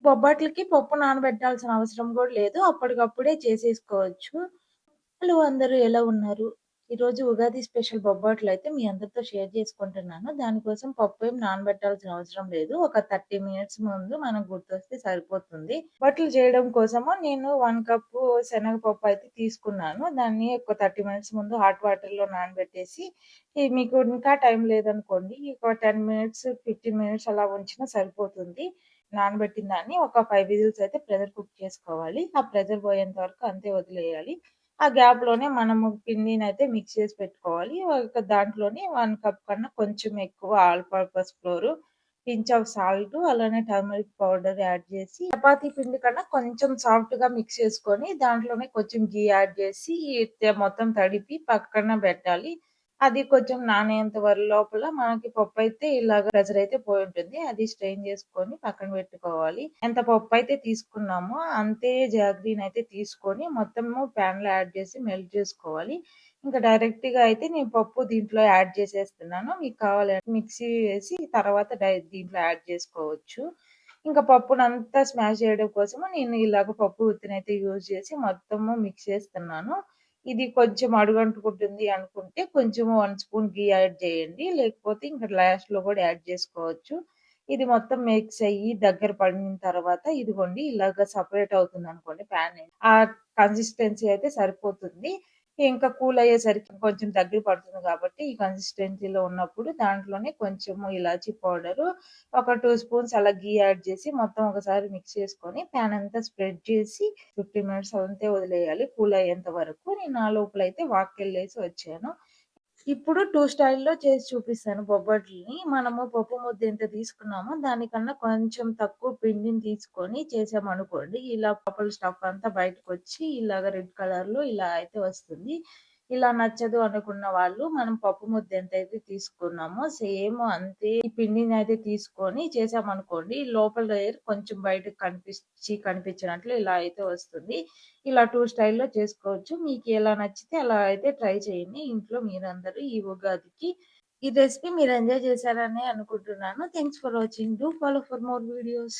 బొబ్బట్లకి పప్పు నానబెట్టాల్సిన అవసరం గూడా లేదు. అప్పటికప్పుడే చేసేసుకోవచ్చు. హలో! అందరూ ఎలా ఉన్నారు? ఈరోజు ఉగాది స్పెషల్ బొబ్బట్లయితే మీ అందరితో షేర్ చేసుకుంటున్నాను. దానికోసం పప్పు ఏం నానబెట్టాల్సిన అవసరం లేదు. ఒక 30 మినిట్స్ ముందు మనకు గుర్తొస్తే సరిపోతుంది. బొబ్బట్లు చేయడం కోసము నేను 1 కప్పు శనగపప్పు అయితే తీసుకున్నాను. దాన్ని ఒక 30 మినిట్స్ ముందు హాట్ వాటర్‌లో నానబెట్టేసి మీకు ఇంకా టైం లేదనుకోండి, ఒక 10 మినిట్స్, 15 మినిట్స్ అలా ఉంచినా సరిపోతుంది. నానబెట్టిన దాన్ని ఒక 5 విజిల్స్ అయితే ప్రెషర్ కుక్ చేసుకోవాలి. ఆ ప్రెషర్ పోయేంత వరకు అంతే వదిలేయాలి. ఆ గ్యాప్‌లోనే మనము పిండినైతే మిక్స్ చేసి పెట్టుకోవాలి. ఒక దాంట్లోని 1 కప్ కన్నా కొంచెం ఎక్కువ all purpose floor, pinch of salt, అలానే టర్మరిక్ పౌడర్ యాడ్ చేసి, చపాతీ పిండి కన్నా కొంచెం సాఫ్ట్‌గా మిక్స్ చేసుకొని, దాంట్లోనే కొంచెం ఘీ యాడ్ చేసి మొత్తం తడిపి పక్కన పెట్టాలి. అది కొంచెం నానేంత లోపల మనకి పప్పయితే ఇలాగ ప్రెషర్ అయితే పోయుంటుంది. అది స్ట్రెయిన్ చేసుకొని పక్కన పెట్టుకోవాలి. ఎంత పప్పయితే తీసుకున్నామో అంతే జాగరీనయితే తీసుకొని మొత్తము పాన్‌లో యాడ్ చేసి మెల్ట్ చేసుకోవాలి. ఇంకా డైరెక్ట్‌గా అయితే నేను పప్పు దీంట్లో యాడ్ చేసేస్తున్నాను. మీకు కావాలంటే మిక్సీ వేసి తర్వాత దీంట్లో యాడ్ చేసుకోవచ్చు. ఇంకా పప్పునంతా స్మాష్ చేయడం కోసము నేను ఇలాగ పప్పు గుత్తినైతే యూజ్ చేసి మొత్తము మిక్స్ చేస్తున్నాను. ఇది కొంచెం అడుగంటుకుంటుంది అనుకుంటే కొంచెము 1 స్పూన్ ఘీ యాడ్ చేయండి. లేకపోతే ఇంక లాస్ట్‌లో కూడా యాడ్ చేసుకోవచ్చు. ఇది మొత్తం మిక్స్ అయ్యి దగ్గర పడిన తర్వాత ఇదిగోండి ఇలాగ సెపరేట్ అవుతుందనుకోండి ప్యాన్. ఆ కన్సిస్టెన్సీ అయితే సరిపోతుంది. ఇంకా కూల్ అయ్యేసరికి కొంచెం దగ్గర పడుతుంది కాబట్టి ఈ కన్సిస్టెన్సీలో ఉన్నప్పుడు దాంట్లోనే కొంచెము ఇలాచీ పౌడరు, ఒక 2 స్పూన్స్ అలా ఘీ యాడ్ చేసి మొత్తం ఒకసారి మిక్స్ చేసుకొని పాన్ అంతా స్ప్రెడ్ చేసి 15 మినిట్స్ అంతే వదిలేయాలి కూల్ అయ్యేంత వరకు. నేను ఆ లోపలైతే వాక్‌కెళ్ళేసి వచ్చాను. ఇప్పుడు 2 స్టైల్‌లో చేసి చూపిస్తాను బొబ్బట్లని. మనము పప్పు ముద్ద ఎంత తీసుకున్నామో దానికన్నా కొంచెం తక్కువ పిండిని తీసుకొని చేసామనుకోండి, ఇలా లోపల స్టఫ్ అంతా బయటకొచ్చి ఇలాగ రెడ్ కలర్‌లో ఇలా అయితే వస్తుంది. ఇలా నచ్చదు అనుకున్న వాళ్ళు మనం పప్పు ముద్ద ఎంతైతే తీసుకున్నామో సేమ్ అంతే ఈ పిండినైతే తీసుకొని చేసామనుకోండి, లోపల లేయర్ కొంచెం బయటకి కనిపించినట్లు ఇలా అయితే వస్తుంది. ఇలా 2 స్టైల్‌లో చేసుకోవచ్చు. మీకెలా నచ్చితే అలా అయితే ట్రై చేయండి ఇంట్లో మీరందరూ ఈ ఉగాదికి. ఈ రెసిపీ మీరు ఎంజాయ్ చేశారనే అనుకుంటున్నాను. Thanks for watching. Do follow for more videos.